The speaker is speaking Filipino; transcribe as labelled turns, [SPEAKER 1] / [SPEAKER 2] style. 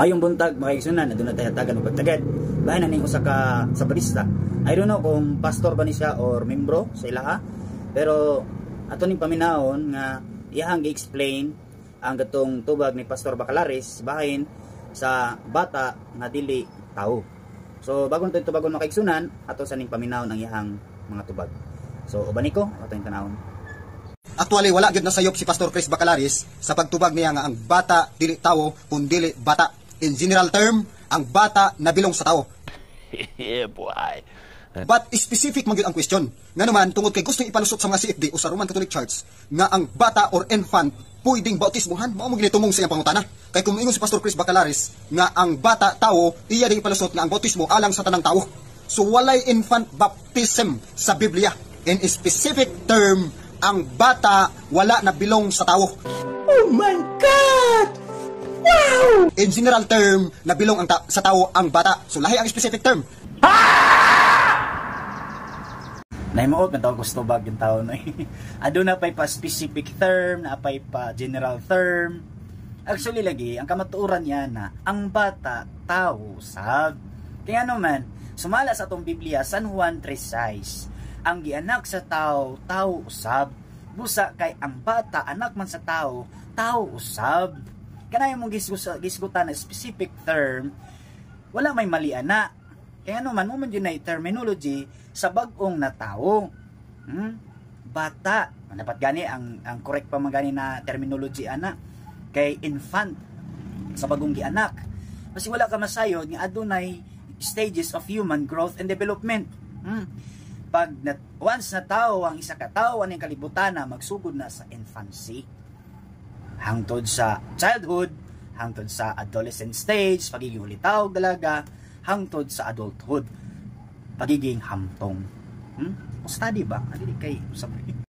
[SPEAKER 1] Mayong buntag makigsunan na doon na tayo og pagtagad. Bahin na ning usa ka sabarista. I don't know kung pastor ba ni siya or membro sa ilaha. Pero ato ning paminahon nga iyang gi-explain ang gatong tubag ni Pastor Bacalaris bahin sa bata nga dili tao. So bagon to tubagon makaigsunan ato sa ning paminahon ang iyang mga tubag. So uban niko ato ning tanawon.
[SPEAKER 2] Actually, wala gyud nasayop si Pastor Chris Bacalaris sa pagtubag niya nga ang bata dili tawo kun dili bata. In general term, ang bata nabilong sa tawo.
[SPEAKER 3] Yeah, boy.
[SPEAKER 2] But specific man gyud ang question. Nga naman tungod kay gusto ipalusot sa mga CFD o sa Roman Catholic Church nga ang bata or infant pwedeng bautismohan, mao mo ginitumong sa iyang pangutana. Kay kung ingon si Pastor Chris Bacalaris nga ang bata tawo, iya ding ipalusot nga ang bautismo alang sa tanang tawo. So walay infant baptism sa Biblia. In specific term, ang bata wala na bilong sa tawo.
[SPEAKER 4] Oh my God! Wow!
[SPEAKER 2] In general term, nabilong sa tao ang bata. So lahi ang specific term.
[SPEAKER 1] Naimaot na tawag gusto bag yung tao na ado na pay pa specific term, na pay pa general term. Actually lagi, ang kamatuoran niya na ang bata tao sab. Kaya naman, sumala sa atong Biblia, San Juan 3:6, ang gianak sa tao, tao usab. Busa kay ang bata anak man sa tao, tao usab. Kanayo mong gisgutan na specific term, wala may mali ana. Kaya naman mo man yun na terminology sa bagong na tao. Bata, dapat gani ang correct pa magani na terminology ana kay infant sa bagong gianak. Kasi wala ka masayod nga adunay stages of human growth and development. Pag once na tao ang isa ka tao aning kalibutan na magsugod na sa infancy, hangtod sa childhood, hangtod sa adolescent stage, pagiging ulitaw dalaga, hangtod sa adulthood, pagiging hamtong. O study ba? Dili kay